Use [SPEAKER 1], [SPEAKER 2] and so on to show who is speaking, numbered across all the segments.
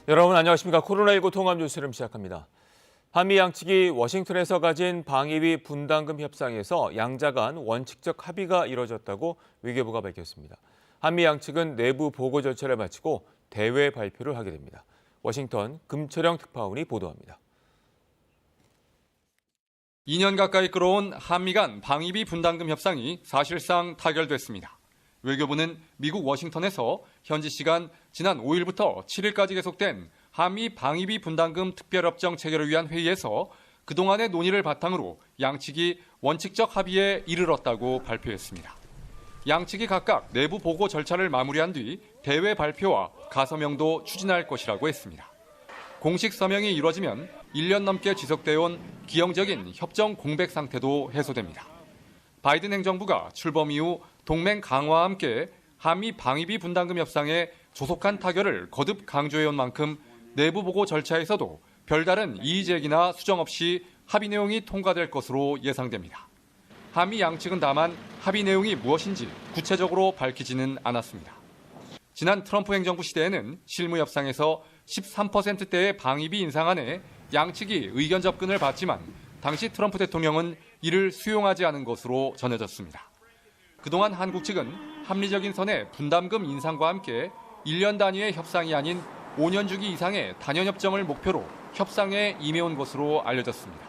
[SPEAKER 1] 여러분 안녕하십니까. 코로나19 통합 뉴스를 시작합니다. 한미 양측이 워싱턴에서 가진 방위비 분담금 협상에서 양자 간 원칙적 합의가 이뤄졌다고 외교부가 밝혔습니다. 한미 양측은 내부 보고 절차를 마치고 대외 발표를 하게 됩니다. 워싱턴 금철영 특파원이 보도합니다.
[SPEAKER 2] 2년 가까이 끌어온 한미 간 방위비 분담금 협상이 사실상 타결됐습니다. 외교부는 미국 워싱턴에서 현지 시간 지난 5일부터 7일까지 계속된 한미 방위비 분담금 특별협정 체결을 위한 회의에서 그동안의 논의를 바탕으로 양측이 원칙적 합의에 이르렀다고 발표했습니다. 양측이 각각 내부 보고 절차를 마무리한 뒤 대외 발표와 가서명도 추진할 것이라고 했습니다. 공식 서명이 이루어지면 1년 넘게 지속되어 온 기형적인 협정 공백 상태도 해소됩니다. 바이든 행정부가 출범 이후 동맹 강화와 함께 한미 방위비 분담금 협상의 조속한 타결을 거듭 강조해온 만큼 내부 보고 절차에서도 별다른 이의 제기나 수정 없이 합의 내용이 통과될 것으로 예상됩니다. 한미 양측은 다만 합의 내용이 무엇인지 구체적으로 밝히지는 않았습니다. 지난 트럼프 행정부 시대에는 실무 협상에서 13%대의 방위비 인상안에 양측이 의견 접근을 받지만 당시 트럼프 대통령은 이를 수용하지 않은 것으로 전해졌습니다. 그동안 한국 측은 합리적인 선의 분담금 인상과 함께 1년 단위의 협상이 아닌 5년 주기 이상의 단연협정을 목표로 협상에 임해온 것으로 알려졌습니다.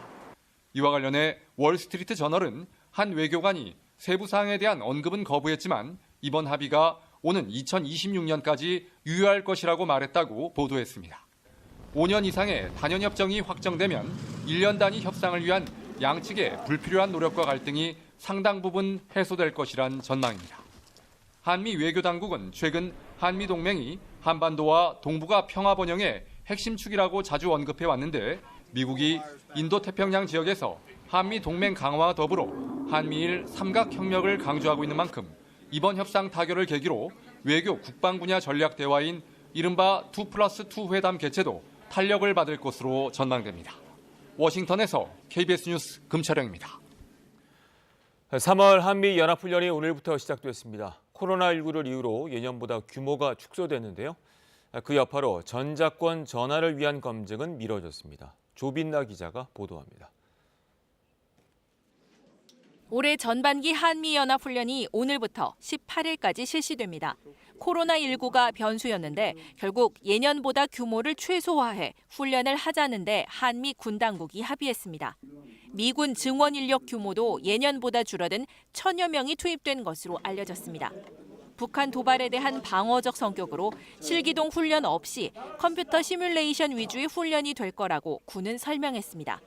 [SPEAKER 2] 이와 관련해 월스트리트 저널은 한 외교관이 세부 사항에 대한 언급은 거부했지만 이번 합의가 오는 2026년까지 유효할 것이라고 말했다고 보도했습니다. 5년 이상의 단연협정이 확정되면 1년 단위 협상을 위한 양측의 불필요한 노력과 갈등이 상당 부분 해소될 것이란 전망입니다. 한미 외교당국은 최근 한미 동맹이 한반도와 동북아 평화 번영의 핵심 축이라고 자주 언급해 왔는데 미국이 인도태평양 지역에서 한미 동맹 강화와 더불어 한미일 삼각협력을 강조하고 있는 만큼 이번 협상 타결을 계기로 외교 국방 분야 전략 대화인 이른바 2+2 회담 개최도 탄력을 받을 것으로 전망됩니다. 워싱턴에서 KBS 뉴스 금철영입니다.
[SPEAKER 1] 3월 한미연합훈련이 오늘부터 시작됐습니다. 코로나19를 이유로 예년보다 규모가 축소됐는데요. 그 여파로 전자권 전환을 위한 검증은 미뤄졌습니다. 조빈나 기자가 보도합니다.
[SPEAKER 3] 올해 전반기 한미연합훈련이 오늘부터 18일까지 실시됩니다. 코로나19가 변수였는데 결국 예년보다 규모를 최소화해 훈련을 하자는데 한미 군 당국이 합의했습니다. 미군 증원 인력 규모도 예년보다 줄어든 1,000여 명이 투입된 것으로 알려졌습니다. 북한 도발에 대한 방어적 성격으로 실기동 훈련 없이 컴퓨터 시뮬레이션 위주의 훈련이 될 거라고 군은 설명했습니다.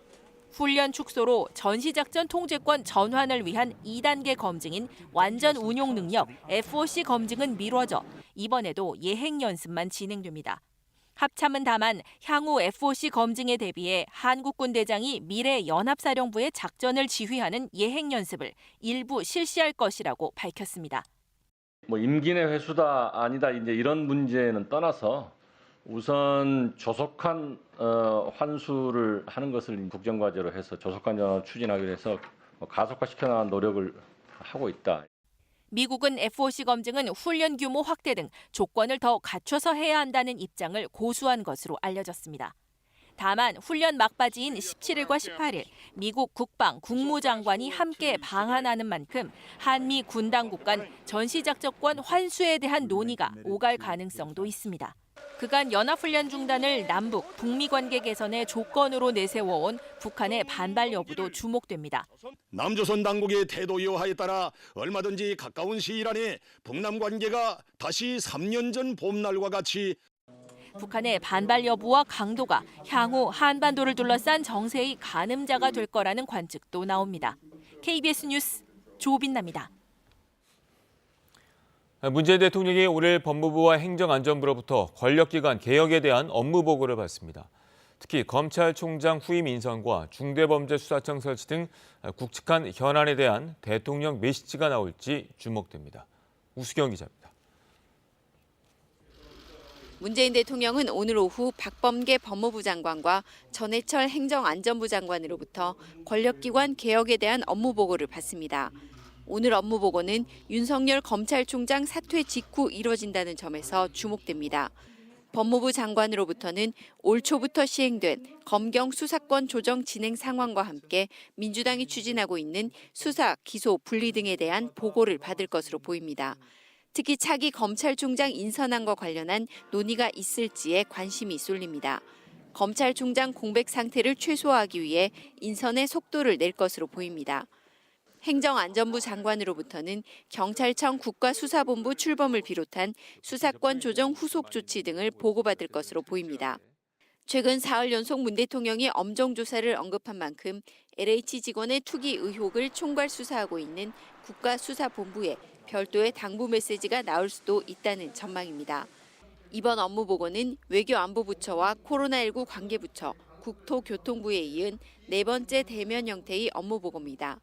[SPEAKER 3] 훈련 축소로 전시작전 통제권 전환을 위한 2단계 검증인 완전 운용 능력 FOC 검증은 미뤄져 이번에도 예행 연습만 진행됩니다. 합참은 다만 향후 FOC 검증에 대비해 한국군 대장이 미래 연합사령부의 작전을 지휘하는 예행 연습을 일부 실시할 것이라고 밝혔습니다.
[SPEAKER 4] 임기 내 회수다 아니다 이제 이런 문제는 떠나서 우선 조속한 환수를 하는 것을 국정과제로 해서 조속한 전환을 추진하기로 해서 가속화시켜 나가는 노력을 하고 있다.
[SPEAKER 3] 미국은 FOC 검증은 훈련 규모 확대 등 조건을 더 갖춰서 해야 한다는 입장을 고수한 것으로 알려졌습니다. 다만 훈련 막바지인 17일과 18일 미국 국방, 국무장관이 함께 방한하는 만큼 한미 군 당국 간 전시작전권 환수에 대한 논의가 오갈 가능성도 있습니다. 그간 연합훈련 중단을 남북, 북미 관계 개선의 조건으로 내세워온 북한의 반발 여부도 주목됩니다.
[SPEAKER 5] 남조선 당국의 태도 여하에 따라 얼마든지 가까운 시일 안에 북남 관계가 다시 3년 전 봄날과 같이
[SPEAKER 3] 북한의 반발 여부와 강도가 향후 한반도를 둘러싼 정세의 가늠자가 될 거라는 관측도 나옵니다. KBS 뉴스 조빈나입니다.
[SPEAKER 1] 문재인 대통령이 오늘 법무부와 행정안전부로부터 권력기관 개혁에 대한 업무 보고를 받습니다. 특히 검찰총장 후임 인선과 중대범죄수사청 설치 등 굵직한 현안에 대한 대통령 메시지가 나올지 주목됩니다. 우수경 기자입니다.
[SPEAKER 6] 문재인 대통령은 오늘 오후 박범계 법무부 장관과 전해철 행정안전부 장관으로부터 권력기관 개혁에 대한 업무 보고를 받습니다. 오늘 업무 보고는 윤석열 검찰총장 사퇴 직후 이뤄진다는 점에서 주목됩니다. 법무부 장관으로부터는 올 초부터 시행된 검경 수사권 조정 진행 상황과 함께 민주당이 추진하고 있는 수사, 기소, 분리 등에 대한 보고를 받을 것으로 보입니다. 특히 차기 검찰총장 인선안과 관련한 논의가 있을지에 관심이 쏠립니다. 검찰총장 공백 상태를 최소화하기 위해 인선의 속도를 낼 것으로 보입니다. 행정안전부 장관으로부터는 경찰청 국가수사본부 출범을 비롯한 수사권 조정 후속 조치 등을 보고받을 것으로 보입니다. 최근 사흘 연속 문 대통령이 엄정 조사를 언급한 만큼 LH 직원의 투기 의혹을 총괄 수사하고 있는 국가수사본부에 별도의 당부 메시지가 나올 수도 있다는 전망입니다. 이번 업무 보고는 외교안보부처와 코로나19 관계부처, 국토교통부에 이은 네 번째 대면 형태의 업무 보고입니다.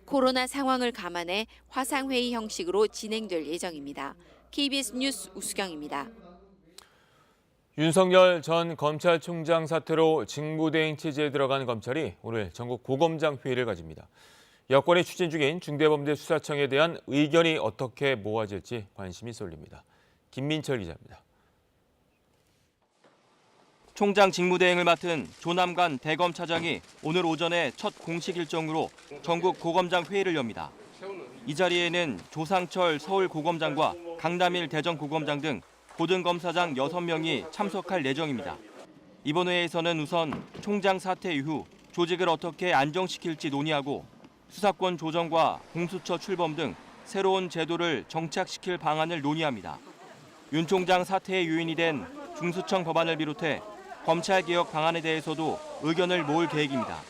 [SPEAKER 6] 코로나 상황을 감안해 화상회의 형식으로 진행될 예정입니다. KBS 뉴스 우수경입니다.
[SPEAKER 1] 윤석열 전 검찰총장 사태로 직무대행 체제에 들어간 검찰이 오늘 전국 고검장 회의를 가집니다. 여권이 추진 중인 중대범죄수사청에 대한 의견이 어떻게 모아질지 관심이 쏠립니다. 김민철 기자입니다.
[SPEAKER 7] 총장 직무대행을 맡은 조남관 대검차장이 오늘 오전에 첫 공식 일정으로 전국 고검장 회의를 엽니다. 이 자리에는 조상철 서울고검장과 강남일 대전고검장 등 고등검사장 6명이 참석할 예정입니다. 이번 회의에서는 우선 총장 사퇴 이후 조직을 어떻게 안정시킬지 논의하고 수사권 조정과 공수처 출범 등 새로운 제도를 정착시킬 방안을 논의합니다. 윤 총장 사퇴의 요인이 된 중수청 법안을 비롯해 검찰개혁 방안에 대해서도 의견을 모을 계획입니다.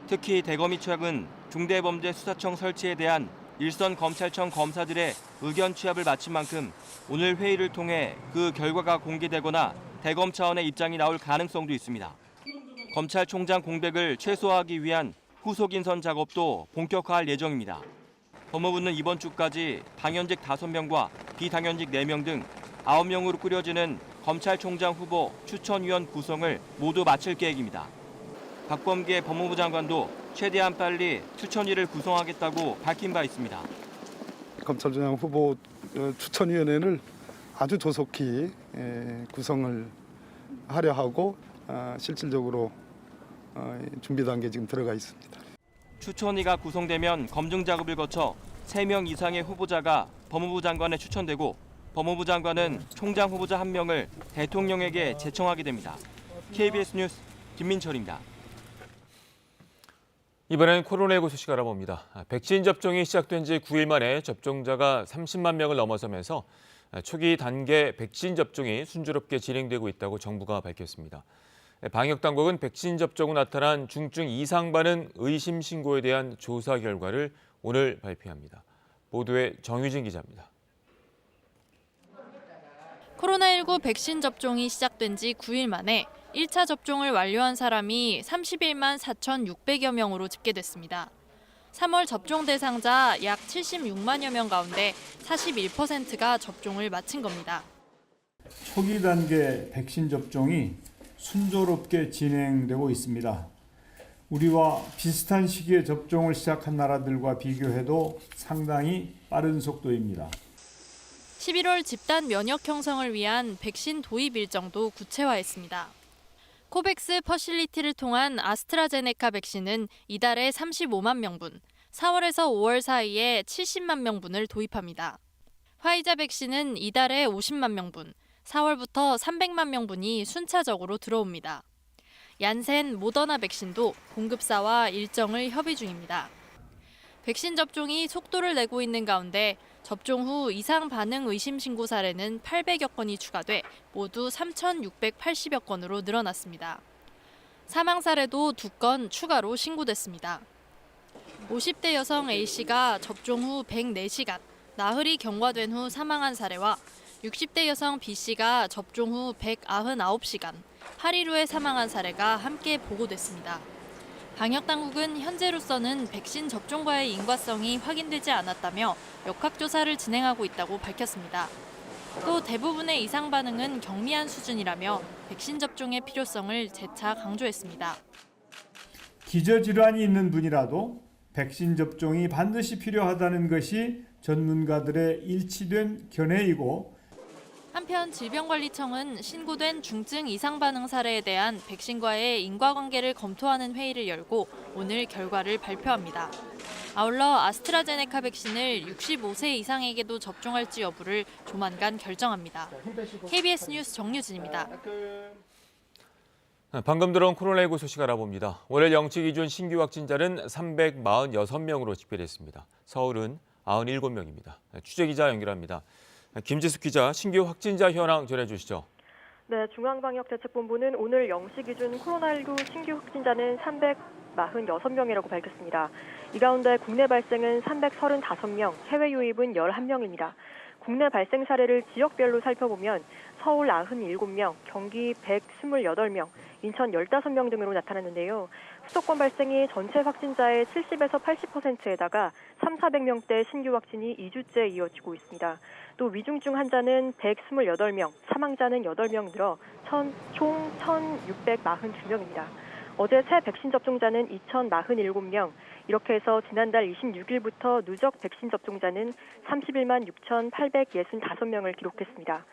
[SPEAKER 7] 특히 대검이 최근 중대범죄수사청 설치에 대한 일선 검찰청 검사들의 의견 취합을 마친 만큼 오늘 회의를 통해 그 결과가 공개되거나 대검 차원의 입장이 나올 가능성도 있습니다. 검찰총장 공백을 최소화하기 위한 후속 인선 작업도 본격화할 예정입니다. 법무부는 이번 주까지 당연직 5명과 비당연직 4명 등 9명으로 꾸려지는 검찰총장 후보 추천위원 구성을 모두 마칠 계획입니다. 박범계 법무부 장관도 최대한 빨리 추천위를 구성하겠다고 밝힌 바 있습니다.
[SPEAKER 8] 검찰총장 후보 추천위원회를 아주 조속히 구성을 하려 하고 실질적으로 준비 단계에 지금 들어가 있습니다.
[SPEAKER 7] 추천위가 구성되면 검증 작업을 거쳐 3명 이상의 후보자가 법무부 장관에 추천되고 법무부 장관은 총장 후보자 1명을 대통령에게 제청하게 됩니다. KBS 뉴스 김민철입니다.
[SPEAKER 1] 이번엔 코로나19 소식 알아봅니다. 백신 접종이 시작된 지 9일 만에 접종자가 30만 명을 넘어서면서 초기 단계 백신 접종이 순조롭게 진행되고 있다고 정부가 밝혔습니다. 방역당국은 백신 접종 후 나타난 중증 이상 반응 의심 신고에 대한 조사 결과를 오늘 발표합니다. 보도에 정유진 기자입니다.
[SPEAKER 9] 코로나19 백신 접종이 시작된 지 9일 만에 1차 접종을 완료한 사람이 31만 4,600여 명으로 집계됐습니다. 3월 접종 대상자 약 76만여 명 가운데 41%가 접종을 마친 겁니다.
[SPEAKER 10] 초기 단계 백신 접종이 순조롭게 진행되고 있습니다. 우리와 비슷한 시기에 접종을 시작한 나라들과 비교해도 상당히 빠른 속도입니다.
[SPEAKER 9] 11월 집단 면역 형성을 위한 백신 도입 일정도 구체화했습니다. 코백스 퍼실리티를 통한 아스트라제네카 백신은 이달에 35만 명분, 4월에서 5월 사이에 70만 명분을 도입합니다. 화이자 백신은 이달에 50만 명분, 4월부터 300만 명분이 순차적으로 들어옵니다. 얀센, 모더나 백신도 공급사와 일정을 협의 중입니다. 백신 접종이 속도를 내고 있는 가운데 접종 후 이상 반응 의심 신고 사례는 800여 건이 추가돼 모두 3,680여 건으로 늘어났습니다. 사망 사례도 2건 추가로 신고됐습니다. 50대 여성 A씨가 접종 후 104시간, 나흘이 경과된 후 사망한 사례와 60대 여성 B씨가 접종 후 199시간, 8일 후에 사망한 사례가 함께 보고됐습니다. 방역당국은 현재로서는 백신 접종과의 인과성이 확인되지 않았다며 역학조사를 진행하고 있다고 밝혔습니다. 또 대부분의 이상 반응은 경미한 수준이라며 백신 접종의 필요성을 재차 강조했습니다.
[SPEAKER 10] 기저질환이 있는 분이라도 백신 접종이 반드시 필요하다는 것이 전문가들의 일치된 견해이고
[SPEAKER 9] 한편 질병관리청은 신고된 중증 이상 반응 사례에 대한 백신과의 인과관계를 검토하는 회의를 열고 오늘 결과를 발표합니다. 아울러 아스트라제네카 백신을 65세 이상에게도 접종할지 여부를 조만간 결정합니다. KBS 뉴스 정유진입니다.
[SPEAKER 1] 방금 들어온 코로나19 소식 알아봅니다. 월요일 영치 기준 신규 확진자는 346명으로 집계됐습니다. 서울은 97명입니다. 취재기자 연결합니다. 김지숙 기자, 신규 확진자 현황 전해주시죠.
[SPEAKER 11] 네, 중앙방역대책본부는 오늘 0시 기준 코로나19 신규 확진자는 346명이라고 밝혔습니다. 이 가운데 국내 발생은 335명, 해외 유입은 11명입니다. 국내 발생 사례를 지역별로 살펴보면 서울 97명, 경기 128명, 인천 15명 등으로 나타났는데요. 수도권 발생이 전체 확진자의 70에서 80%에다가 3,400명대 신규 확진이 2주째 이어지고 있습니다. 또 위중증 환자는 128명, 사망자는 8명 늘어 총 1,642명입니다. 어제 새 백신 접종자는 2,047명, 이렇게 해서 지난달 26일부터 누적 백신 접종자는 31만 6,865명을 기록했습니다.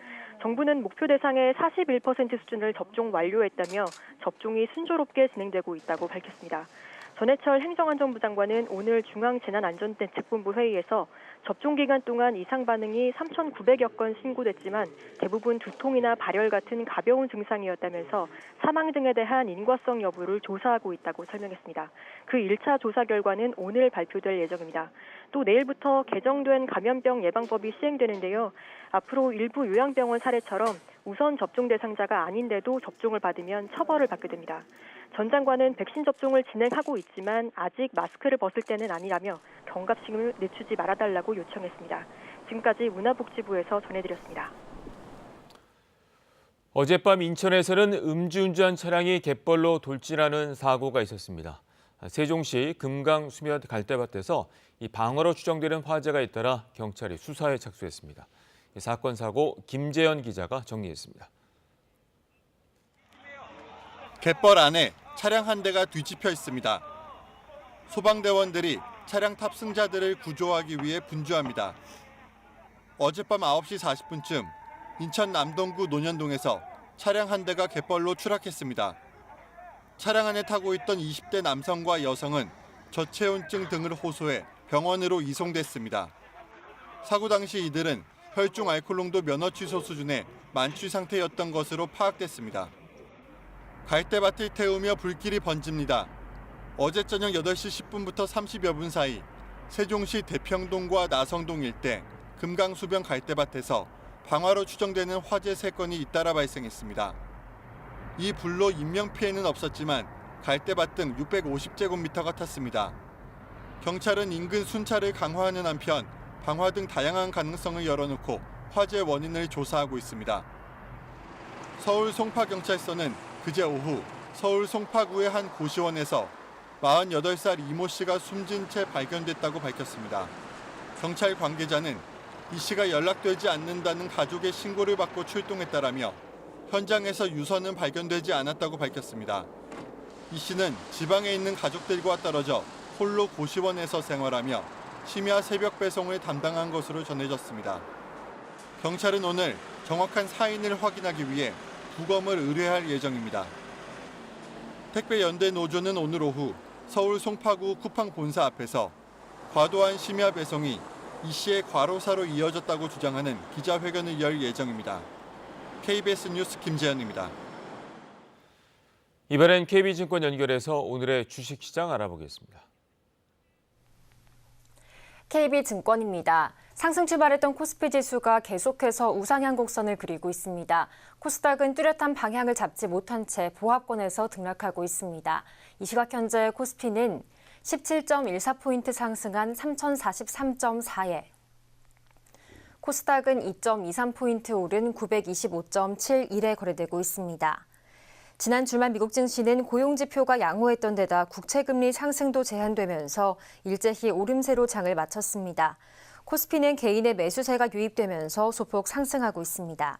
[SPEAKER 11] 정부는 목표 대상의 41% 수준을 접종 완료했다며 접종이 순조롭게 진행되고 있다고 밝혔습니다. 전해철 행정안전부 장관은 오늘 중앙재난안전대책본부 회의에서 접종 기간 동안 이상 반응이 3,900여 건 신고됐지만 대부분 두통이나 발열 같은 가벼운 증상이었다면서 사망 등에 대한 인과성 여부를 조사하고 있다고 설명했습니다. 그 1차 조사 결과는 오늘 발표될 예정입니다. 또 내일부터 개정된 감염병 예방법이 시행되는데요. 앞으로 일부 요양병원 사례처럼 우선 접종 대상자가 아닌데도 접종을 받으면 처벌을 받게 됩니다. 전 장관은 백신 접종을 진행하고 있지만 아직 마스크를 벗을 때는 아니라며 경각심을 늦추지 말아달라고 요청했습니다. 지금까지 문화복지부에서 전해드렸습니다.
[SPEAKER 1] 어젯밤 인천에서는 음주운전 차량이 갯벌로 돌진하는 사고가 있었습니다. 세종시 금강 수면 갈대밭에서 이 방화로 추정되는 화재가 잇따라 경찰이 수사에 착수했습니다. 이 사건 사고 김재현 기자가 정리했습니다.
[SPEAKER 12] 갯벌 안에 차량 한 대가 뒤집혀 있습니다. 소방대원들이 차량 탑승자들을 구조하기 위해 분주합니다. 어젯밤 9시 40분쯤 인천 남동구 논현동에서 차량 한 대가 갯벌로 추락했습니다. 차량 안에 타고 있던 20대 남성과 여성은 저체온증 등을 호소해 병원으로 이송됐습니다. 사고 당시 이들은 혈중 알코올 농도 면허 취소 수준의 만취 상태였던 것으로 파악됐습니다. 갈대밭을 태우며 불길이 번집니다. 어제 저녁 8시 10분부터 30여 분 사이 세종시 대평동과 나성동 일대 금강수변 갈대밭에서 방화로 추정되는 화재 3건이 잇따라 발생했습니다. 이 불로 인명피해는 없었지만 갈대밭 등 650제곱미터가 탔습니다. 경찰은 인근 순찰을 강화하는 한편 방화 등 다양한 가능성을 열어놓고 화재 원인을 조사하고 있습니다. 서울 송파경찰서는 그제 오후 서울 송파구의 한 고시원에서 48살 이모 씨가 숨진 채 발견됐다고 밝혔습니다. 경찰 관계자는 이 씨가 연락되지 않는다는 가족의 신고를 받고 출동했다라며 현장에서 유서는 발견되지 않았다고 밝혔습니다. 이 씨는 지방에 있는 가족들과 떨어져 홀로 고시원에서 생활하며 심야 새벽 배송을 담당한 것으로 전해졌습니다. 경찰은 오늘 정확한 사인을 확인하기 위해 부검을 의뢰할 예정입니다. 택배연대 노조는 오늘 오후 서울 송파구 쿠팡 본사 앞에서 과도한 심야 배송이 이 씨의 과로사로 이어졌다고 주장하는 기자회견을 열 예정입니다. KBS 뉴스 김재현입니다.
[SPEAKER 1] 이번엔 KB증권 연결해서 오늘의 주식시장 알아보겠습니다.
[SPEAKER 13] KB증권입니다. 상승 출발했던 코스피 지수가 계속해서 우상향 곡선을 그리고 있습니다. 코스닥은 뚜렷한 방향을 잡지 못한 채 보합권에서 등락하고 있습니다. 이 시각 현재 코스피는 17.14포인트 상승한 3043.4에 코스닥은 2.23포인트 오른 925.71에 거래되고 있습니다. 지난 주말 미국 증시는 고용지표가 양호했던 데다 국채금리 상승도 제한되면서 일제히 오름세로 장을 마쳤습니다. 코스피는 개인의 매수세가 유입되면서 소폭 상승하고 있습니다.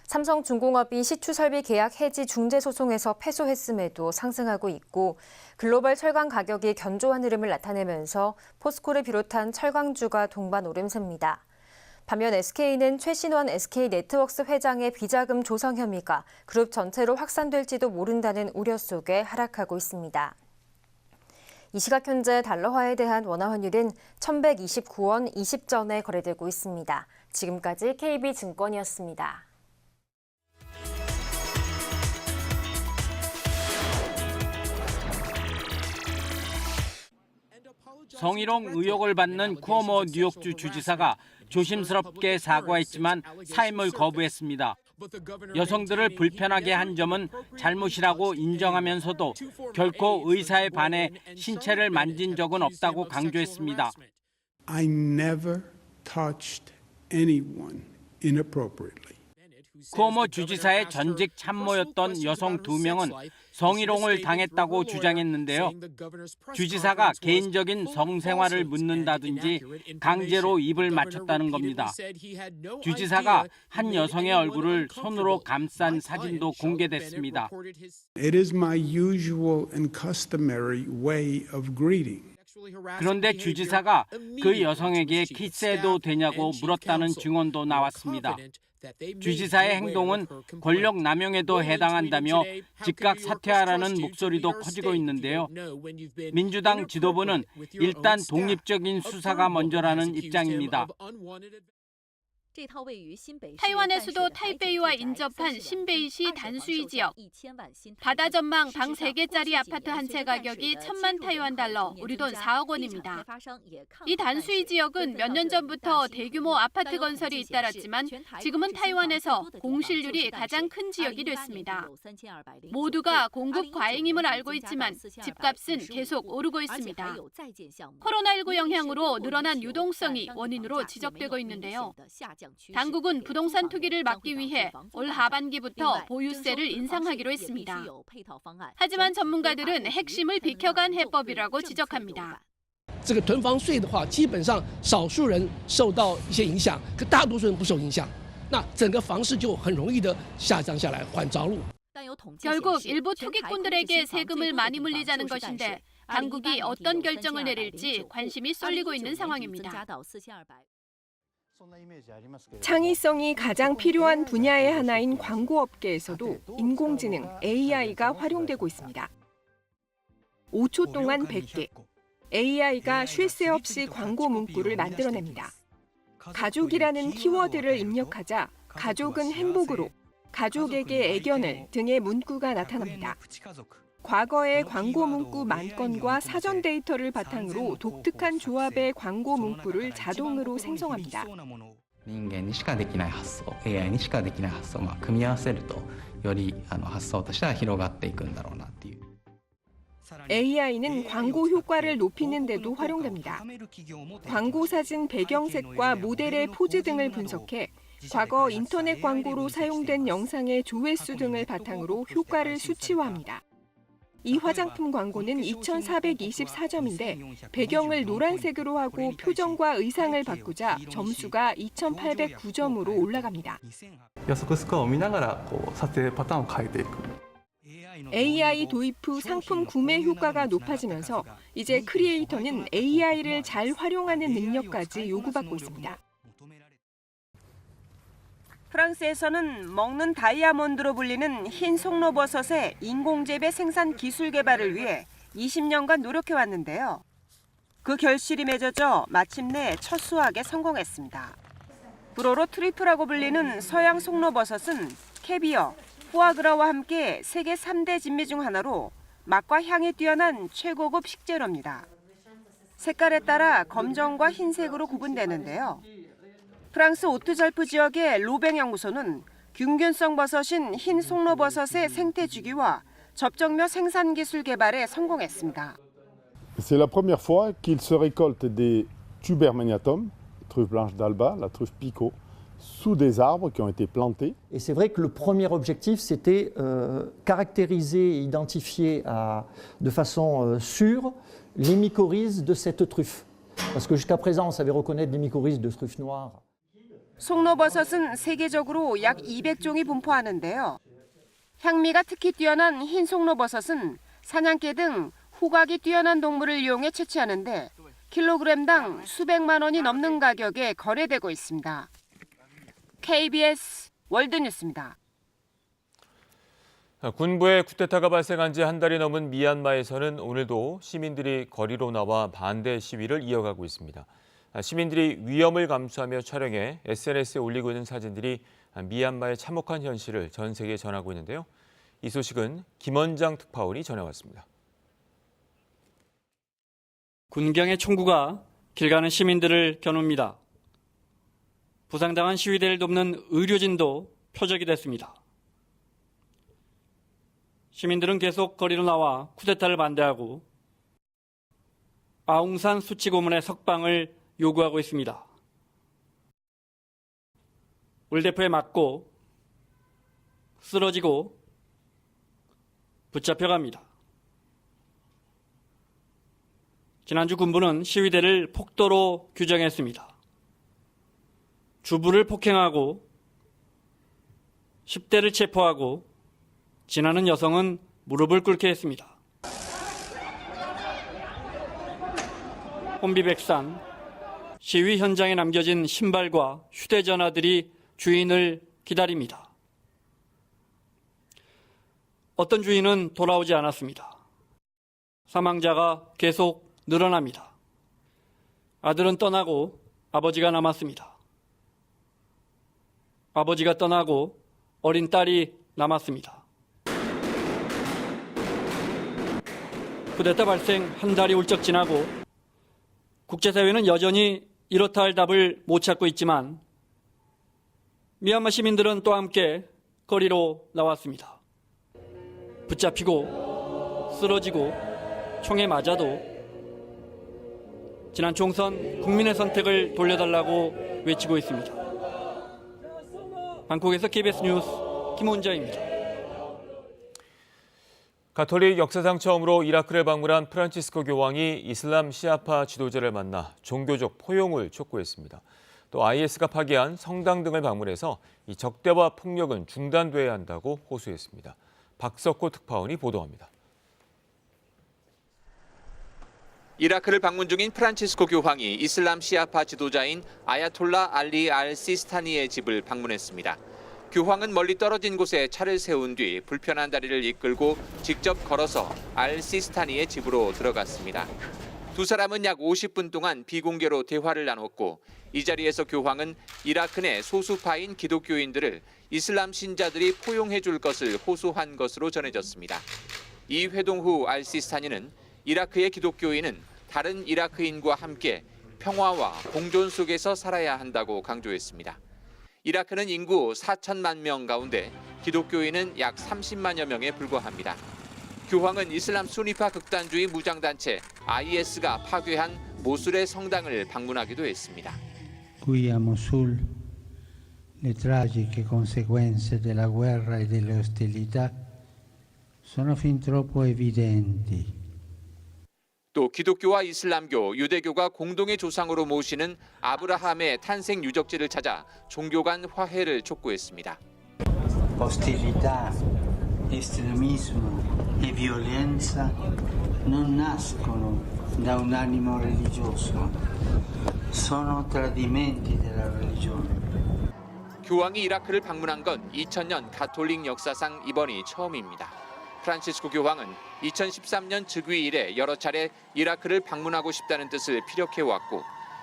[SPEAKER 13] 삼성중공업이 시추설비 계약 해지 중재 소송에서 패소했음에도 상승하고 있고 글로벌 철강 가격이 견조한 흐름을 나타내면서 포스코를 비롯한 철강주가 동반 오름세입니다. 반면 SK는 최신원 SK네트워크스 회장의 비자금 조성 혐의가 그룹 전체로 확산될지도 모른다는 우려 속에 하락하고 있습니다. 이 시각 현재 달러화에 대한 원화 환율은 1,129원 20전에 거래되고 있습니다. 지금까지 KB증권이었습니다.
[SPEAKER 14] 성희롱 의혹을 받는 쿠오모 뉴욕주 주지사가 조심스럽게 사과했지만 사임을 거부했습니다. 여성들을 불편하게 한 점은 잘못이라고 인정하면서도 결코 의사에 반해 신체를 만진 적은 없다고 강조했습니다.
[SPEAKER 15] I never touched anyone inappropriately.
[SPEAKER 14] 쿠오모 주지사의 전직 참모였던 여성 2명은 성희롱을 당했다고 주장했는데요. 주지사가 개인적인 성생활을 묻는다든지 강제로 입을 맞췄다는 겁니다. 주지사가 한 여성의 얼굴을 손으로 감싼 사진도 공개됐습니다.
[SPEAKER 15] It is my usual and customary way of greeting.
[SPEAKER 14] 그런데 주지사가 그 여성에게 키스해도 되냐고 물었다는 증언도 나왔습니다. 주지사의 행동은 권력 남용에도 해당한다며 즉각 사퇴하라는 목소리도 커지고 있는데요. 민주당 지도부는 일단 독립적인 수사가 먼저라는 입장입니다.
[SPEAKER 16] 타이완의 수도 타이베이와 인접한 신베이시 단수이 지역. 바다 전망 방 3개짜리 아파트 한 채 가격이 1,000만 타이완 달러, 우리 돈 4억 원입니다. 이 단수이 지역은 몇 년 전부터 대규모 아파트 건설이 잇따랐지만 지금은 타이완에서 공실률이 가장 큰 지역이 됐습니다. 모두가 공급 과잉임을 알고 있지만 집값은 계속 오르고 있습니다. 코로나19 영향으로 늘어난 유동성이 원인으로 지적되고 있는데요. 당국은 부동산 투기를 막기 위해 올 하반기부터 보유세를 인상하기로 했습니다. 하지만 전문가들은 핵심을 비켜간 해법이라고 지적합니다.
[SPEAKER 17] 这个囤房税的话，基本上少数人受到一些影响，可大多数人不受影响。那整个房市就很容易的下降下来，缓着陆。
[SPEAKER 16] 결국 일부 투기꾼들에게 세금을 많이 물리자는 것인데 당국이 어떤 결정을 내릴지 관심이 쏠리고 있는 상황입니다.
[SPEAKER 18] 창의성이 가장 필요한 분야의 하나인 광고업계에서도 인공지능 AI가 활용되고 있습니다. 5초 동안 100개. AI가 쉴 새 없이 광고 문구를 만들어냅니다. 가족이라는 키워드를 입력하자 가족은 행복으로, 가족에게 애견을 등의 문구가 나타납니다. 과거의 광고 문구 10,000건과 사전 데이터를 바탕으로 독특한 조합의 광고 문구를 자동으로 생성합니다.
[SPEAKER 19] 人間にしかできない発想、AI にしかできない発想を組み合わせるとより発想としては広がっていくんだろうなっていう。
[SPEAKER 18] AI는 광고 효과를 높이는 데도 활용됩니다. 광고 사진 배경색과 모델의 포즈 등을 분석해 과거 인터넷 광고로 사용된 영상의 조회수 등을 바탕으로 효과를 수치화합니다. 이 화장품 광고는 2,424점인데 배경을 노란색으로 하고 표정과 의상을 바꾸자 점수가 2,809점으로 올라갑니다.
[SPEAKER 20] 予測スコアを見ながら撮影パターンを変えていく。
[SPEAKER 18] AI 도입 후 상품 구매 효과가 높아지면서 이제 크리에이터는 AI를 잘 활용하는 능력까지 요구받고 있습니다.
[SPEAKER 21] 프랑스에서는 먹는 다이아몬드로 불리는 흰 송로버섯의 인공재배 생산 기술 개발을 위해 20년간 노력해왔는데요. 그 결실이 맺어져 마침내 첫 수확에 성공했습니다. 불어로 트리플이라고 불리는 서양 송로버섯은 캐비어, 포아그라와 함께 세계 3대 진미 중 하나로 맛과 향이 뛰어난 최고급 식재료입니다. 색깔에 따라 검정과 흰색으로 구분되는데요. 프랑스 오트잘프 지역의 로뱅 연구소는 균균성 버섯인 흰 송로버섯의 생태 주기와 접종며 생산 기술 개발에 성공했습니다.
[SPEAKER 22] C'est la première fois qu'il se récolte des Tuber magnatum, truffe blanche d'Alba, la truffe picot, sous des arbres qui ont été plantés.
[SPEAKER 23] Et c'est vrai que le premier objectif, c'était caractériser et identifier de façon sûre les mycorhizes de cette truffe. Parce que jusqu'à présent, on savait reconnaître les mycorhizes de truffe noire.
[SPEAKER 21] 송로버섯은 세계적으로 약 200종이 분포하는데요. 향미가 특히 뛰어난 흰 송로버섯은 사냥개 등 후각이 뛰어난 동물을 이용해 채취하는데 킬로그램당 수백만 원이 넘는 가격에 거래되고 있습니다. KBS 월드뉴스입니다.
[SPEAKER 1] 군부의 쿠데타가 발생한 지 한 달이 넘은 미얀마에서는 오늘도 시민들이 거리로 나와 반대 시위를 이어가고 있습니다. 시민들이 위험을 감수하며 촬영해 SNS에 올리고 있는 사진들이 미얀마의 참혹한 현실을 전 세계에 전하고 있는데요. 이 소식은 김원장 특파원이 전해왔습니다.
[SPEAKER 2] 군경의 총구가 길 가는 시민들을 겨눕니다. 부상당한 시위대를 돕는 의료진도 표적이 됐습니다. 시민들은 계속 거리로 나와 쿠데타를 반대하고 아웅산 수치 고문의 석방을 요구하고 있습니다. 울대포에 맞고 쓰러지고 붙잡혀갑니다. 지난주 군부는 시위대를 폭도로 규정했습니다. 주부를 폭행하고 10대를 체포하고 지나는 여성은 무릎을 꿇게 했습니다. 혼비백산, 시위 현장에 남겨진 신발과 휴대전화들이 주인을 기다립니다. 어떤 주인은 돌아오지 않았습니다. 사망자가 계속 늘어납니다. 아들은 떠나고 아버지가 남았습니다. 아버지가 떠나고 어린 딸이 남았습니다. 쿠데타 발생 한 달이 훌쩍 지나고 국제사회는 여전히 이렇다 할 답을 못 찾고 있지만 미얀마 시민들은 또 함께 거리로 나왔습니다. 붙잡히고 쓰러지고 총에 맞아도 지난 총선 국민의 선택을 돌려달라고 외치고 있습니다. 방콕에서 KBS 뉴스 김원자입니다.
[SPEAKER 1] 가톨릭 역사상 처음으로 이라크를 방문한 프란치스코 교황이 이슬람 시아파 지도자를 만나 종교적 포용을 촉구했습니다. 또 IS가 파괴한 성당 등을 방문해서 이 적대와 폭력은 중단돼야 한다고 호소했습니다. 박석호 특파원이 보도합니다.
[SPEAKER 4] 이라크를 방문 중인 프란치스코 교황이 이슬람 시아파 지도자인 아야톨라 알리 알 시스타니의 집을 방문했습니다. 교황은 멀리 떨어진 곳에 차를 세운 뒤 불편한 다리를 이끌고 직접 걸어서 알 시스타니의 집으로 들어갔습니다. 두 사람은 약 50분 동안 비공개로 대화를 나눴고 이 자리에서 교황은 이라크 내 소수파인 기독교인들을 이슬람 신자들이 포용해 줄 것을 호소한 것으로 전해졌습니다. 이 회동 후 알 시스타니는 이라크의 기독교인은 다른 이라크인과 함께 평화와 공존 속에서 살아야 한다고 강조했습니다. 이라크는 인구 4천만 명 가운데 기독교인은 약 30만여 명에 불과합니다. 교황은 이슬람 수니파 극단주의 무장단체 IS가 파괴한 모술의 성당을 방문하기도 했습니다.
[SPEAKER 5] Qui a Mosul le tragiche conseguenze della guerra e delle ostilità sono fin troppo evidenti.
[SPEAKER 4] 또 기독교와 이슬람교, 유대교가 공동의 조상으로 모시는 아브라함의 탄생 유적지를 찾아 종교 간 화해를 촉구했습니다.
[SPEAKER 5] Ostilità, estremismo e violenza non nascono da un animo religioso. Sono tradimenti della religione.
[SPEAKER 4] 교황이 이라크를 방문한 건 2000년 가톨릭 역사상 이번이 처음입니다. 프란치스코 교황은 2013년 즉위 이래 여러 차례 이라크를 방문하고 싶다는 뜻을 피력해왔고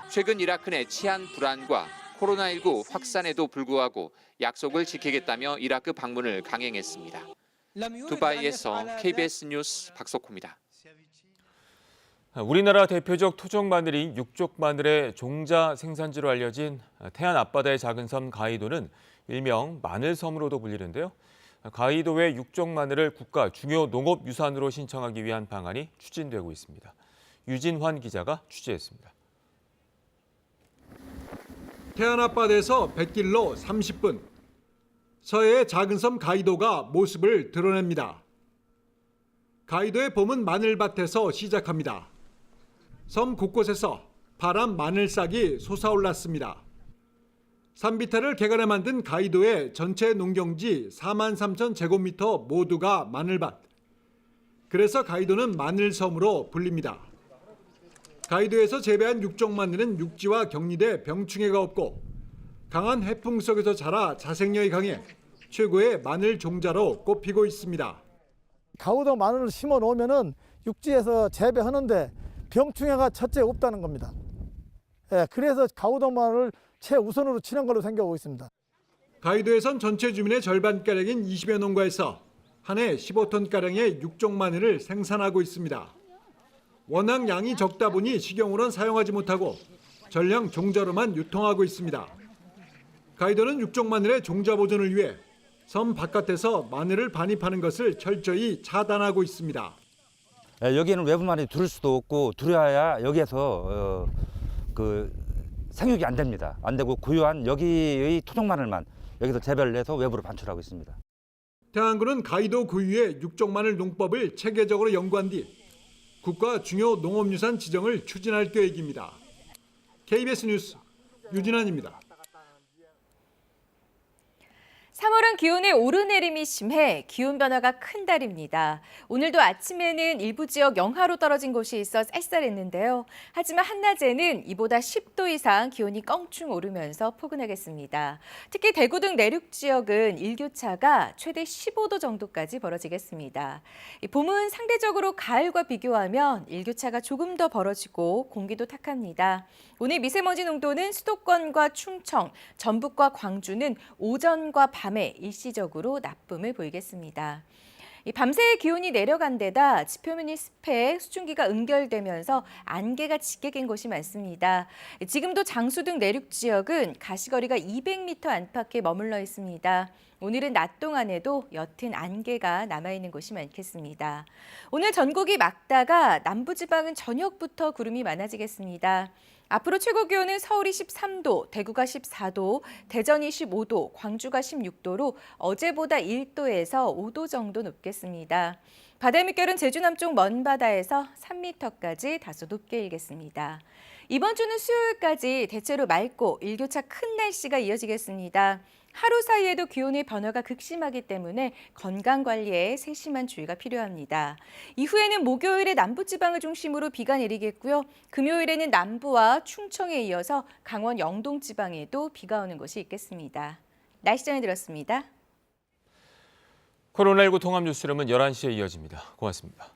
[SPEAKER 4] 최근 이라크 내 치안 불안과 코로나19 확산에도 불구하고 약속을 지키겠다며 이라크 방문을 강행했습니다. 두바이에서 KBS 뉴스 박석호입니다.
[SPEAKER 1] 우리나라 대표적 토종 마늘인 육족 마늘의 종자 생산지로 알려진 태안 앞바다의 작은 섬 가이도는 일명 마늘섬으로도 불리는데요. 가이도의 육종 마늘을 국가 중요 농업유산으로 신청하기 위한 방안이 추진되고 있습니다. 유진환 기자가 취재했습니다.
[SPEAKER 24] 태안 앞바다에서 뱃길로 30분, 서해의 작은 섬 가이도가 모습을 드러냅니다. 가이도의 봄은 마늘밭에서 시작합니다. 섬 곳곳에서 파란 마늘싹이 솟아올랐습니다. 산비탈을 개간해 만든 가이도의 전체 농경지 43,000제곱미터 모두가 마늘밭. 그래서 가이도는 마늘섬으로 불립니다. 가이도에서 재배한 육종 마늘은 육지와 격리돼 병충해가 없고 강한 해풍 속에서 자라 자생력이 강해 최고의 마늘 종자로 꼽히고 있습니다.
[SPEAKER 3] 가우동 마늘을 심어 놓으면은 육지에서 재배하는데 병충해가 첫째 없다는 겁니다. 그래서 가우동 마늘을 최우선으로 치는 걸로 생각하고 있습니다.
[SPEAKER 24] 가이도에선 전체 주민의 절반가량인 20여 농가에서 한 해 15톤가량의 육종 마늘을 생산하고 있습니다. 워낙 양이 적다 보니 식용으로는 사용하지 못하고 전량 종자로만 유통하고 있습니다. 가이도는 육종 마늘의 종자 보존을 위해 섬 바깥에서 마늘을 반입하는 것을 철저히 차단하고 있습니다.
[SPEAKER 6] 여기에는 외부 마늘이 들을 수도 없고 들어야 여기에서 생육이 안 됩니다. 안 되고 고유한 여기의 토종 마늘만 여기서 재배를 해서 외부로 반출하고 있습니다.
[SPEAKER 24] 태안군은 가이도 고유의 육종 마늘 농법을 체계적으로 연구한 뒤 국가 중요 농업유산 지정을 추진할 계획입니다. KBS 뉴스 유진환입니다.
[SPEAKER 7] 3월은 기온의 오르내림이 심해 기온 변화가 큰 달입니다. 오늘도 아침에는 일부 지역 영하로 떨어진 곳이 있어 쌀쌀했는데요. 하지만 한낮에는 이보다 10도 이상 기온이 껑충 오르면서 포근하겠습니다. 특히 대구 등 내륙 지역은 일교차가 최대 15도 정도까지 벌어지겠습니다. 봄은 상대적으로 가을과 비교하면 일교차가 조금 더 벌어지고 공기도 탁합니다. 오늘 미세먼지 농도는 수도권과 충청, 전북과 광주는 오전과 밤에 일시적으로 나쁨을 보이겠습니다. 밤새 기온이 내려간 데다 지표면이 습해 수증기가 응결되면서 안개가 짙게 낀 곳이 많습니다. 지금도 장수 등 내륙 지역은 가시거리가 200m 안팎에 머물러 있습니다. 오늘은 낮 동안에도 옅은 안개가 남아있는 곳이 많겠습니다. 오늘 전국이 맑다가 남부지방은 저녁부터 구름이 많아지겠습니다. 앞으로 최고 기온은 서울이 13도, 대구가 14도, 대전이 15도, 광주가 16도로 어제보다 1도에서 5도 정도 높겠습니다. 바다의 물결은 제주 남쪽 먼 바다에서 3m까지 다소 높게 일겠습니다. 이번 주는 수요일까지 대체로 맑고 일교차 큰 날씨가 이어지겠습니다. 하루 사이에도 기온의 변화가 극심하기 때문에 건강관리에 세심한 주의가 필요합니다. 이후에는 목요일에 남부지방을 중심으로 비가 내리겠고요. 금요일에는 남부와 충청에 이어서 강원 영동지방에도 비가 오는 곳이 있겠습니다. 날씨 전해드렸습니다.
[SPEAKER 1] 코로나19 통합 뉴스룸은 11시에 이어집니다. 고맙습니다.